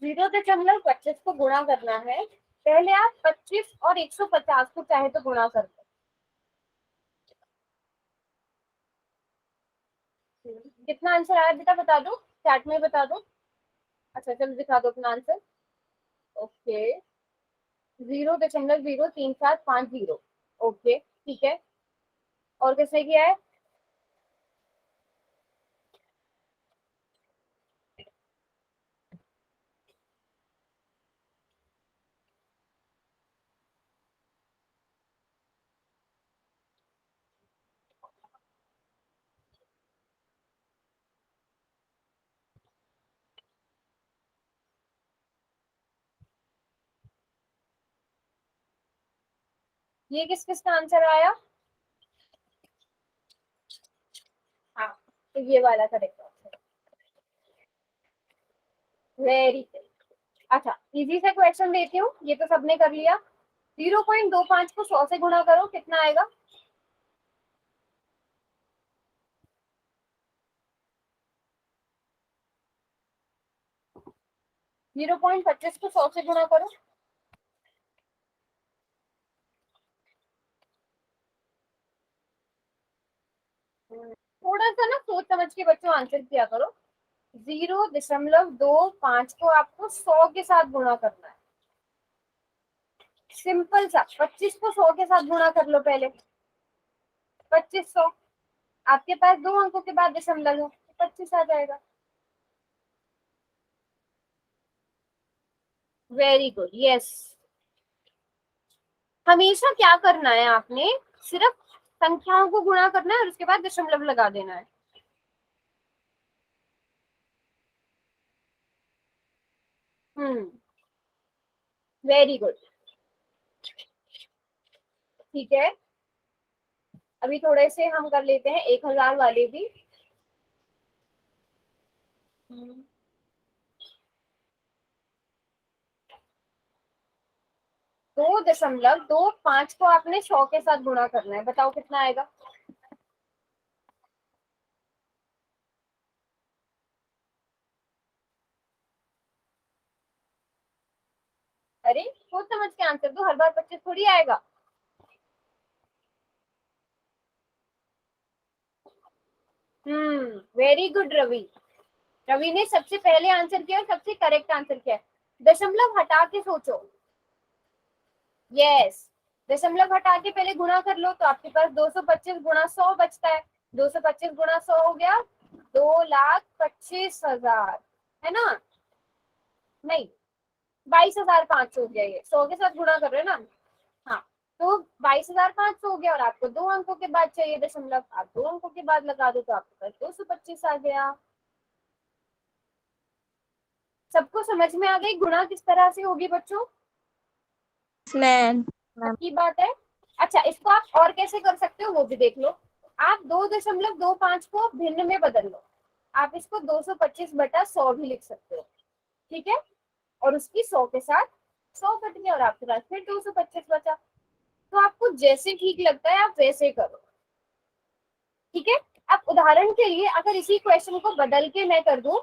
जीरो दशमलव 25 को गुणा करना है, पहले आप 25 और 150 को चाहे तो गुणा कर दो। कितना आंसर आया बेटा बता दो, चैट में बता दो। अच्छा चलो दिखा दो अपना आंसर। ओके, 0.03750। ओके ठीक है, और किसने किया है? ये किस किस का आंसर आया? हाँ, तो ये वाला करेक्ट आंसर। वेरी सही। अच्छा इजी से क्वेश्चन देती हूँ, ये तो सबने कर लिया। 0.25 को 100 से गुणा करो, कितना आएगा? जीरो पॉइंट 25 को 100 से गुणा करो। थोड़ा सा ना सोच समझ के बच्चों आंसर किया करो। 0.25 को आपको 100 के साथ गुणा करना है। सिंपल सा, 25 को 100 के साथ गुणा कर लो पहले। 2500, आपके पास दो अंकों के बाद दशमलव हो, 25 आ जाएगा। Very good, yes. हमेशा क्या करना है आपने, सिर्फ संख्याओं को गुणा करना है और उसके बाद दशमलव लगा देना है। वेरी गुड, ठीक है। अभी थोड़े से हम कर लेते हैं 1000 वाले भी। हम्म, 2.25 को आपने 100 के साथ गुणा करना है, बताओ कितना आएगा? अरे सोच समझ के आंसर दो, हर बार 25 थोड़ी आएगा। Very good Ravi. रवि ने सबसे पहले आंसर किया और सबसे करेक्ट आंसर किया। दशमलव हटा के सोचो। यस, दशमलव हटा के पहले गुणा कर लो, तो आपके पास 225 गुणा 100 बचता है। 225 गुणा 100 हो गया 2,25,000, है ना? नहीं, 22,500 हो गया। ये 100 के साथ गुणा कर रहे हैं ना? हाँ, तो 22,500 हो गया और आपको दो अंकों के बाद चाहिए दशमलव, आप दो अंकों के बाद लगा दो तो आपके पास 225 आ गया। सबको समझ में आ गई गुणा किस तरह से होगी बच्चों? मैम। की बात है। अच्छा इसको आप और कैसे कर सकते हो वो भी देख लो। आप 2.25 को भिन्न में बदल लो। आप इसको 225/100 भी लिख सकते हो, ठीक है? और उसकी 100 के साथ 100 कट गया और आपके पास फिर 225 बचा। तो आपको जैसे ठीक लगता है आप वैसे करो, ठीक है? अब उदाहरण के लिए अगर इसी क्वेश्चन को बदल के मैं कर दूं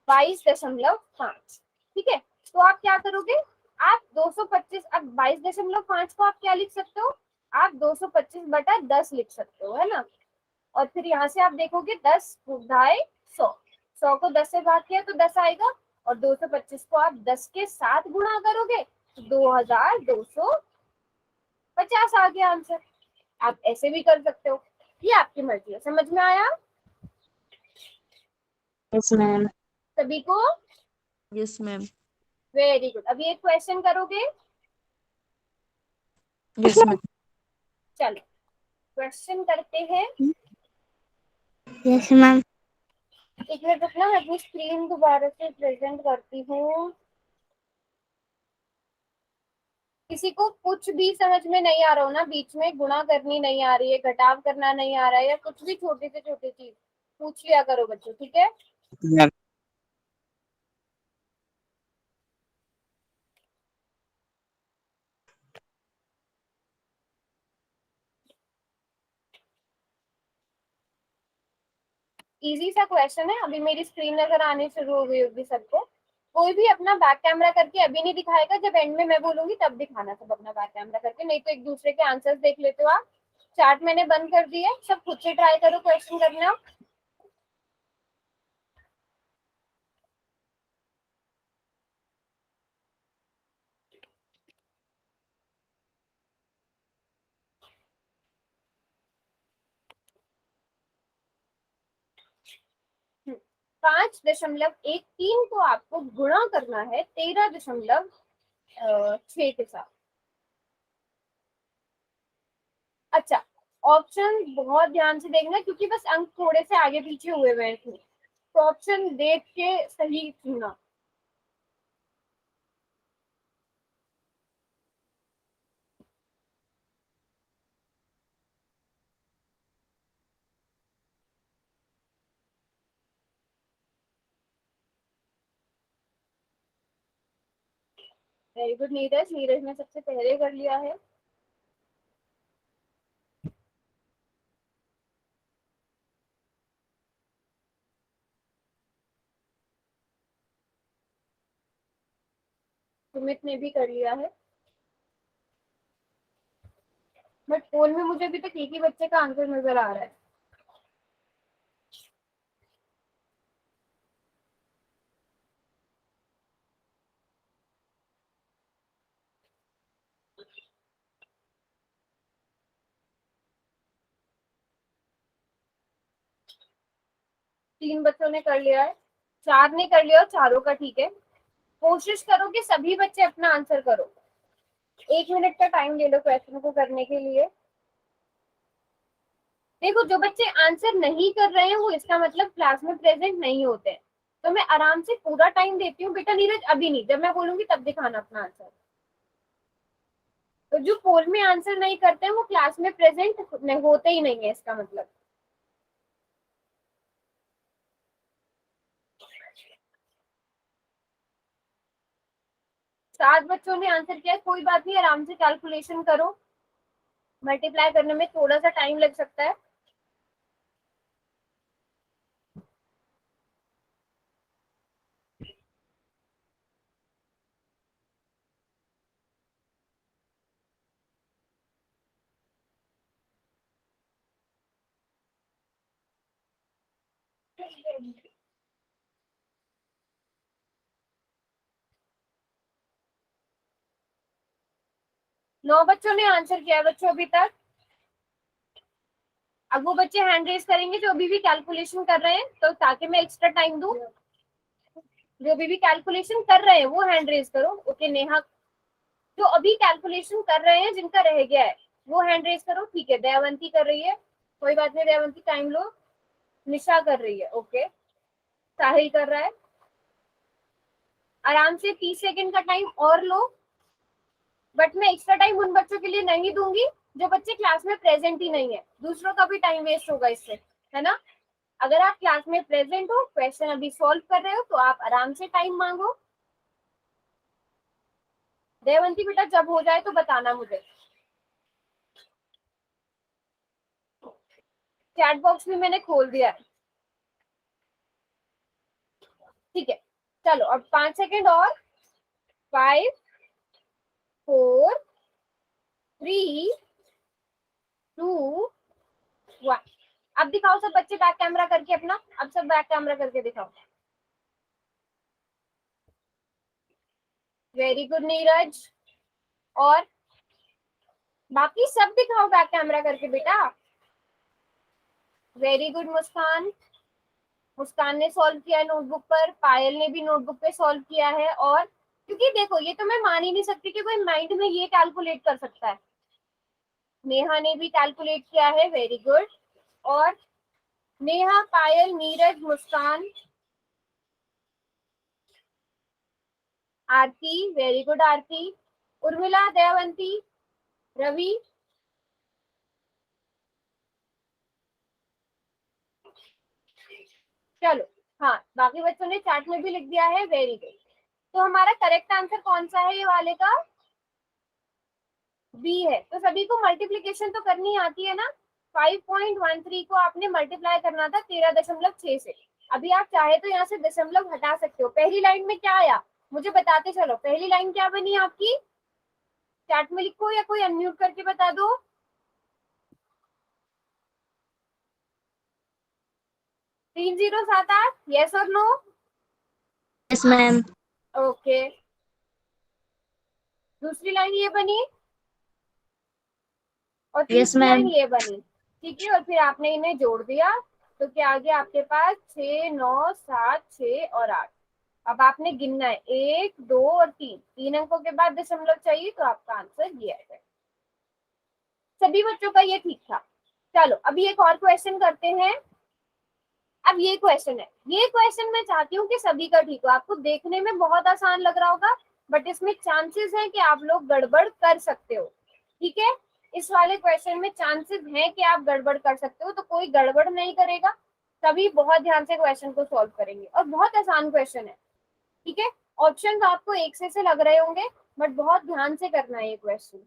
22.5, ठीक है, तो आप क्या करोगे? आप 225, अब 22.5 को आप क्या लिख सकते हो? आप 225/10 लिख सकते हो, है ना? और फिर यहाँ से आप देखोगे 10 ढाई 100, 100 को 10 से भाग किया तो 10 आएगा, और 225 को आप 10 के साथ गुणा करोगे तो 2250 आ गया आंसर। आप ऐसे भी कर सकते हो, ये आपकी मर्जी है। समझ में आया यस मैम। सभी को? Yes ma'am. Very good. अभी एक क्वेश्चन करोगे? Yes, ma'am. चलो क्वेश्चन करते हैं। Yes ma'am. एक मिनट रुकना, मैं अपनी स्क्रीन दोबारा से प्रेजेंट करती हूँ। किसी को कुछ भी समझ में नहीं आ रहा हो ना, बीच में गुणा करनी नहीं आ रही है, घटाव करना नहीं आ रहा है, या कुछ भी छोटी से छोटी चीज पूछ लिया करो बच्चों, ठीक है? मैम। इजी सा क्वेश्चन है। अभी मेरी स्क्रीन नजर आने शुरू हो गई होगी सबको। कोई भी अपना बैक कैमरा करके अभी नहीं दिखाएगा, जब एंड में मैं बोलूंगी तब दिखाना सब अपना बैक कैमरा करके, नहीं तो एक दूसरे के आंसर्स देख लेते हो आप। चार्ट मैंने बंद कर दिया, सब खुद से ट्राई करो क्वेश्चन करना। पांच दशमलव एक तीन को आपको गुणा करना है 13.6 के साथ। अच्छा, ऑप्शन बहुत ध्यान से देखना क्योंकि बस अंक थोड़े से आगे पीछे हुए हुए हैं, तो ऑप्शन देख के सही चुनना। वेरी गुड नीरज, नीरज ने सबसे पहले कर लिया है। सुमित ने भी कर लिया है, बट पोल में मुझे अभी तक एक ही बच्चे का आंसर नजर आ रहा है। तीन बच्चों ने कर लिया है, चार ने कर लिया और चारों का ठीक है। कोशिश करो कि सभी बच्चे अपना आंसर करो। 1 मिनट का टाइम ले लो क्वेश्चन को करने के लिए। देखो, जो बच्चे आंसर नहीं कर रहे हैं वो इसका मतलब क्लास में प्रेजेंट नहीं होते हैं, तो मैं आराम से पूरा टाइम देती हूँ। बेटा नीरज अभी नहीं, जब मैं बोलूंगी तब दिखाना अपना आंसर। तो जो पोल में आंसर नहीं करते हैं वो क्लास में प्रेजेंट होते ही नहीं है, इसका मतलब। सात बच्चों ने आंसर किया, कोई बात नहीं, आराम से कैलकुलेशन करो। मल्टीप्लाई करने में थोड़ा सा टाइम लग सकता है। नौ बच्चों ने आंसर किया बच्चों अभी तक। अब वो बच्चे हैंड रेज करेंगे जो अभी भी कैलकुलेशन कर रहे हैं, तो ताकि मैं एक्स्ट्रा टाइम दूं। जो अभी भी कैलकुलेशन कर रहे हैं वो हैंड रेज करो। ओके नेहा, जो अभी कैलकुलेशन कर रहे हैं जिनका रह गया है वो हैंड रेज करो। ठीक है, दयावंती कर रही है, कोई बात नहीं दयावंती, टाइम लो। निशा कर रही है, ओके। साहिल कर रहा है, आराम से 30 सेकंड का टाइम और लो। बट मैं एक्स्ट्रा टाइम उन बच्चों के लिए नहीं दूंगी जो बच्चे क्लास में प्रेजेंट ही नहीं है, दूसरों का भी टाइम वेस्ट होगा इससे, है ना? अगर आप क्लास में प्रेजेंट हो, क्वेश्चन अभी सॉल्व कर रहे हो, तो आप आराम से टाइम मांगो। दयावंती बेटा जब हो जाए तो बताना मुझे। चैट बॉक्स भी मैंने खोल दिया है, ठीक है। चलो अब 5 सेकंड और। 5, 4, 3, 2, 1। अब दिखाओ सब बच्चे बैक कैमरा करके अपना, अब सब बैक कैमरा करके दिखाओ। Very good Neeraj. और बाकी सब दिखाओ बैक कैमरा करके बेटा। वेरी गुड मुस्कान। मुस्कान ने सॉल्व किया है नोटबुक पर, पायल ने भी नोटबुक पे सॉल्व किया है, और क्योंकि देखो ये तो मैं मान ही नहीं सकती कि कोई माइंड में ये कैलकुलेट कर सकता है। नेहा ने भी कैलकुलेट किया है, वेरी गुड। और नेहा, पायल, नीरज, मुस्कान, आरती, वेरी गुड आरती, उर्मिला, दयावंती, रवि, चलो हाँ बाकी बच्चों ने चार्ट में भी लिख दिया है, वेरी गुड। तो हमारा करेक्ट आंसर कौन सा है ये वाले का? बी है। तो सभी को मल्टीप्लीकेशन तो करनी आती है ना। 5.13 को आपने मल्टीप्लाई करना था 13.6 से। अभी आप चाहे तो यहाँ से दशमलव हटा सकते हो। पहली लाइन में क्या आया मुझे बताते चलो, पहली लाइन क्या बनी आपकी? चैट में लिखो या कोई अनम्यूट करके बता दो। 3078, यस और नो? Yes, ma'am. ओके। दूसरी लाइन ये बनी और Yes, तीसरी लाइन ma'am. ये बनी, ठीक है। और फिर आपने इन्हें जोड़ दिया तो क्या आ गया आपके पास? 6, 9, 7, 6 और 8। अब आपने गिनना है 1, 2 और 3, 3 अंकों के बाद दशमलव चाहिए, तो आपका आंसर ये है। सभी बच्चों का ये ठीक था। चलो अभी एक और क्वेश्चन करते हैं। अब ये क्वेश्चन है, ये क्वेश्चन मैं चाहती हूँ कि सभी का ठीक हो। आपको देखने में बहुत आसान लग रहा होगा बट इसमें चांसेस है कि आप लोग गड़बड़ कर सकते हो, ठीक है। इस वाले क्वेश्चन में चांसेस हैं कि आप गड़बड़ कर सकते हो, तो कोई गड़बड़ नहीं करेगा। सभी बहुत ध्यान से क्वेश्चन को सॉल्व करेंगे और बहुत आसान क्वेश्चन है, ठीक है। ऑप्शन आपको एक से लग रहे होंगे बट बहुत ध्यान से करना है ये क्वेश्चन।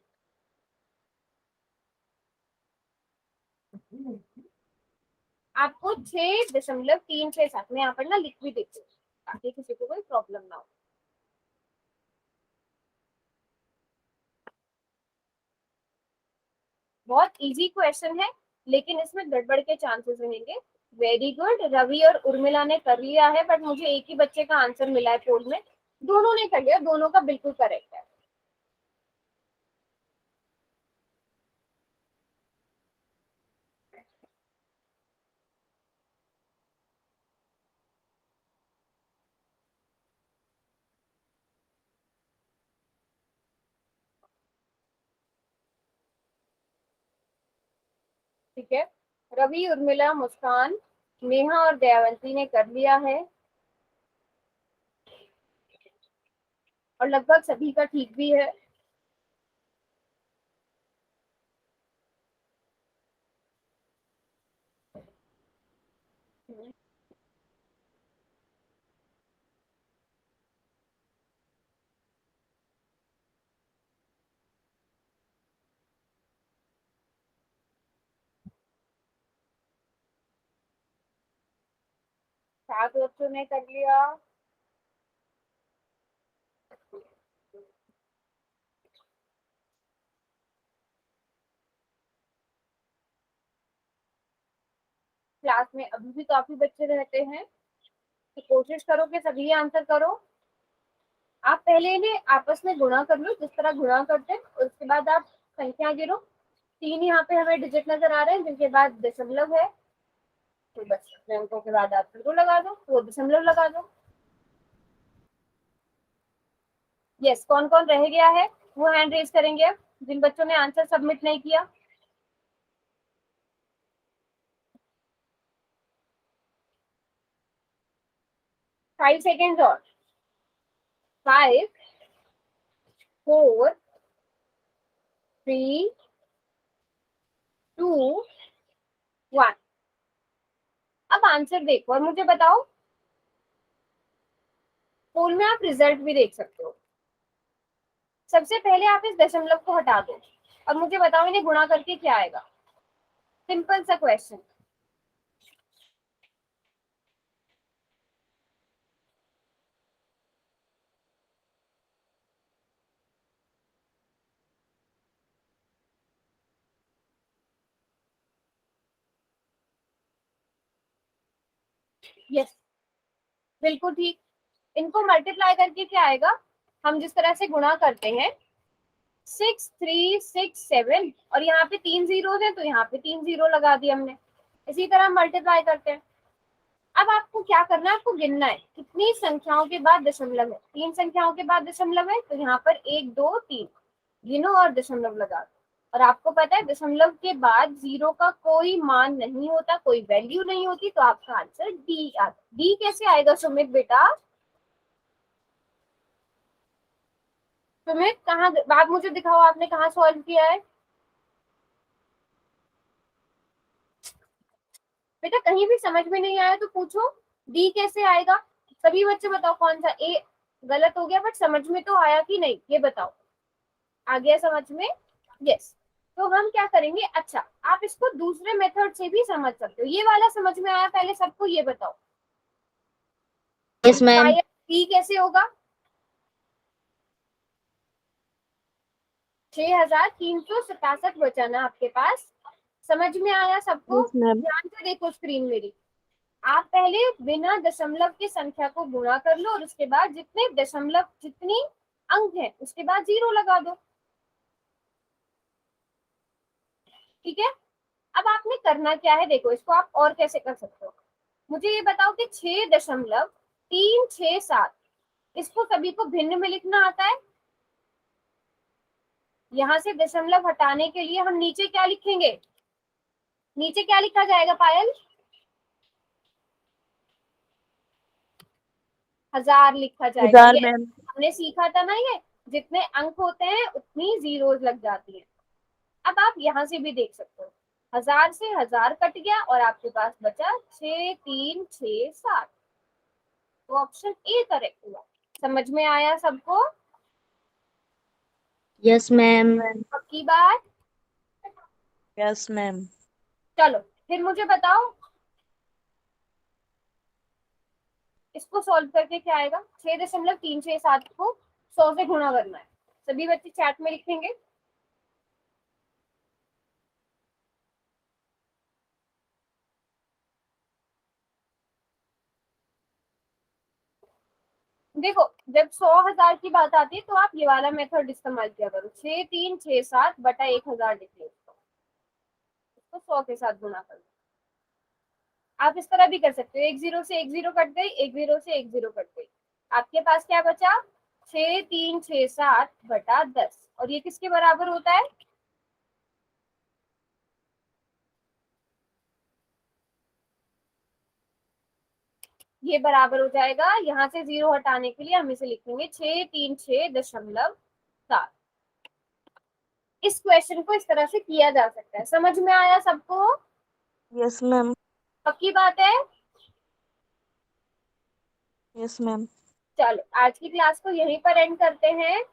आपको 6.367 में यहाँ पर ना लिख भी देती हूँ ताकि किसी को कोई प्रॉब्लम ना हो। बहुत इजी क्वेश्चन है लेकिन इसमें गड़बड़ के चांसेस रहेंगे। वेरी गुड, रवि और उर्मिला ने कर लिया है बट मुझे एक ही बच्चे का आंसर मिला है पोल में। दोनों ने कर लिया, दोनों का बिल्कुल करेक्ट है। ठीक है, रवि, उर्मिला, मुस्कान, नेहा और दयावंती ने कर लिया है और लगभग सभी का ठीक भी है। सात बच्चों ने कर लिया। क्लास में अभी भी काफी बच्चे रहते हैं तो कोशिश करो कि सभी आंसर करो। आप पहले इन्हें आपस में गुणा कर लो जिस तरह गुणा करते हैं, उसके बाद आप संख्या गिनो। 3 यहाँ पे हमें डिजिट नजर आ रहे हैं जिनके बाद दशमलव है, तो बस अंकों के बाद आप फिर को लगा दो, वो दशमलव लगा दो। यस, कौन कौन रह गया है वो हैंड रेज करेंगे अब, जिन बच्चों ने आंसर सबमिट नहीं किया। 5 सेकेंड और। 5, 4, 3, 2, 1। अब आंसर देखो और मुझे बताओ। पोल में आप रिजल्ट भी देख सकते हो। सबसे पहले आप इस दशमलव को हटा दो और मुझे बताओ इन्हें गुणा करके क्या आएगा। सिंपल सा क्वेश्चन। यस, बिल्कुल ठीक। इनको मल्टीप्लाई करके क्या आएगा? हम जिस तरह से गुणा करते हैं 6, 3, 6, 7 और यहाँ पे 3 जीरो है तो यहाँ पे 3 जीरो लगा दिए हमने। इसी तरह हम मल्टीप्लाई करते हैं। अब आपको क्या करना है, आपको गिनना है कितनी संख्याओं के बाद दशमलव है। 3 संख्याओं के बाद दशमलव है, तो यहाँ पर 1 2 3 गिनो और दशमलव लगा दो। और आपको पता है दशमलव के बाद 0 का कोई मान नहीं होता, कोई वैल्यू नहीं होती, तो आपका आंसर डी आता। डी कैसे आएगा सुमित बेटा? सुमित कहाँ, आप मुझे दिखाओ आपने कहाँ सॉल्व किया है बेटा? कहीं भी समझ में नहीं आया तो पूछो, डी कैसे आएगा? सभी बच्चे बताओ कौन सा ए गलत हो गया, बट समझ में तो आया कि नहीं, ये बताओ। आ गया समझ में? यस। तो हम क्या करेंगे, अच्छा आप इसको दूसरे मेथड से भी समझ सकते हो। ये वाला समझ में आया पहले सबको, ये बताओ। Yes, ma'am. डी कैसे होगा? 6367 बचा ना आपके पास। समझ में आया सबको? Yes, ma'am. ध्यान से देखो स्क्रीन मेरी। आप पहले बिना दशमलव की संख्या को गुणा कर लो और उसके बाद जितने दशमलव जितनी अंक है उसके बाद 0 लगा दो। ठीक है, अब आपने करना क्या है, देखो इसको आप और कैसे कर सकते हो। मुझे ये बताओ कि 6.367 इसको सभी को भिन्न में लिखना आता है? यहां से दशमलव हटाने के लिए हम नीचे क्या लिखेंगे? नीचे क्या लिखा जाएगा पायल? 1000 लिखा जाएगा। 1000 ये मैम। हमने सीखा था ना, ये जितने अंक होते हैं उतनी जीरोस लग जाती हैं। अब आप यहाँ से भी देख सकते हो, 1000 से 1000 कट गया और आपके पास बचा 6367। तो ऑप्शन ए करेक्ट हुआ। समझ में आया सबको? Yes, ma'am. पक्की बात? Yes ma'am. चलो फिर मुझे बताओ इसको सॉल्व करके क्या आएगा। 6.367 को 100 से गुणा करना है। सभी बच्चे चैट में लिखेंगे। देखो जब 100,000 की बात आती है तो आप ये वाला मेथड इस्तेमाल किया करो। 6367 बटा 1000 लिख लो, इसको 100 के साथ गुणा कर लो। आप इस तरह भी कर सकते हो, 10 से 10 कट गई, 10 से 10 कट गई, आपके पास क्या बचा 6367 बटा 10। और ये किसके बराबर होता है? ये बराबर हो जाएगा, यहाँ से 0 हटाने के लिए हम इसे लिखेंगे 636.7। इस क्वेश्चन को इस तरह से किया जा सकता है। समझ में आया सबको? Yes ma'am. पक्की बात है? Yes ma'am. चलो आज की क्लास को यहीं पर एंड करते हैं।